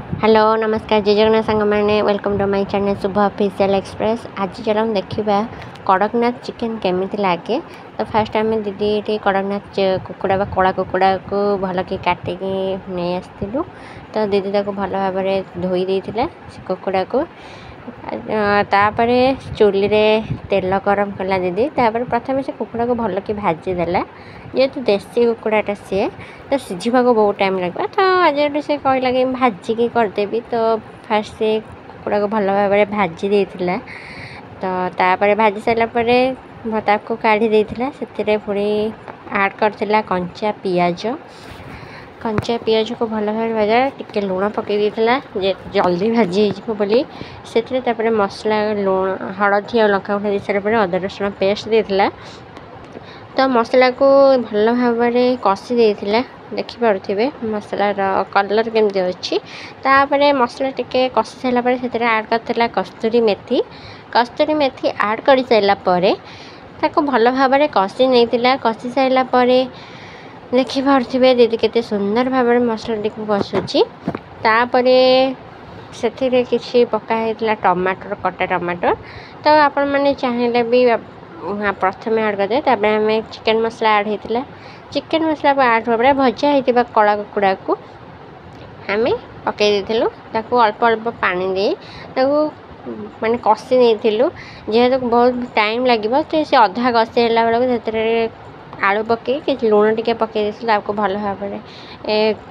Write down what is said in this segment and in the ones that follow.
Hello नमस्कार जय जगन्नाथ सांग मैंने welcome to my channel Shubh official express. आज चलो देखा कड़कनाथ चिकेन केमी लगे। तो फास्ट आम दीदी ये कड़कनाथ कुकुड़ा कला कुकुड़ा को भल कि काटिक नहीं आसलु। तो दीदी भल भाव धोई देते कुकुड़ा को तापर चूली रे तेल गरम कला दीदी। तापर प्रथम से कुकुड़ा को भल कि भाजीदेला जेहेतु देसी कुकुड़ाटा सी तो सीझा को बहुत टाइम लगे। तो आज से कहला कि भाजिकी करदेवी। तो फास्ट से कुकुड़ा को भल भाव भाजी देता। तो तापर भाजी सारापर ताको काढ़ी देता से पुणी आड करथिला कंचा पियाज को भल भाव भाजा टिके लुण पकई देता जे जल्दी भाजी बोली से मसला लुण हलदी और लंका गुंड दे सारापर अदा रसुण पेस्ट देता। तो मसला को भल भाव कषी देता देखिपे मसलार कलर केमती अच्छी। तापर मसला टिके कषी सारापर से आड करथिला कस्तूरी मेथी आड कर सारापर ताको भल भाव कषी नहीं कषी सारापर देखिपे दीदी केते सुंदर भाव मसला टी कषुची। तापर से किसी पकाईला टमाटर कटा टमाटर। तो आपण मैंने चाहिए भी प्रथम आड करदे। तापर आम चिकेन मसला आड होता चिकेन मसला आड हुआ भजा होता कला कुकुड़ा को आम पकई देलु अल्प अल्प पानी दे माने कषी नहीं जेहेतु बहुत टाइम लगे। तो से अधा कषी बेलू से आलू पकई कि लुण टे पकई भल भाव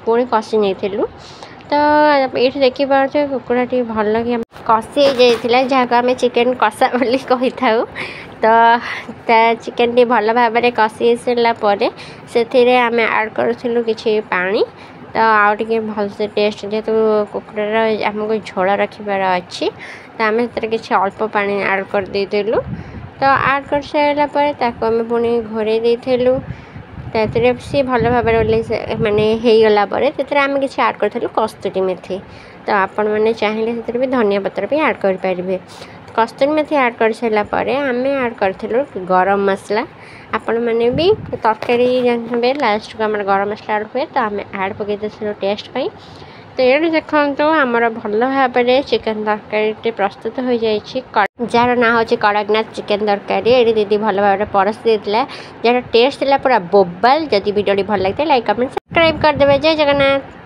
पुणी कषी नहीं। तो ये देखिपे कुकुड़ा टी भल कि कषी जाइए जहाँ को आम चिकेन कषा बोली कही था। तो चिकेन टी भल भाव कषी सारापर से आम आड करूँ कि पानी। तो आउ टे भल से टेस्ट जेहेतु कुकुड़ार आमको झोल रखार अच्छी तो आम कि अल्प पानी आड कर देलु। तो आड कर सारापर आम पुणी घोरे देलु सी भल भाव माने होगला आम कि आड करूँ कस्तूरी मेथी। तो आपण मैंने चाहिए से भी धनिया पत्र भी आड करें। कस्तूरी मेथी आड कर सारापर आम आड करूँ गरम मसला। आपण मैंने भी तरकारी जानते लास्ट को आम गरम मसला आड हुए तो आम आड पकई टेस्ट पाई। तो ये देखो आमर भल भाव चिकेन तरकारी प्रस्तुत हो जाए जार ना हूँ कड़कनाथ चिकेन तरकारी। ये दीदी भल भाव परस देता जार टेस्ट था पूरा बोबाल। जदि वीडियो भल लगे लाइक कमेंट सब्सक्राइब करदे। जय जगन्नाथ।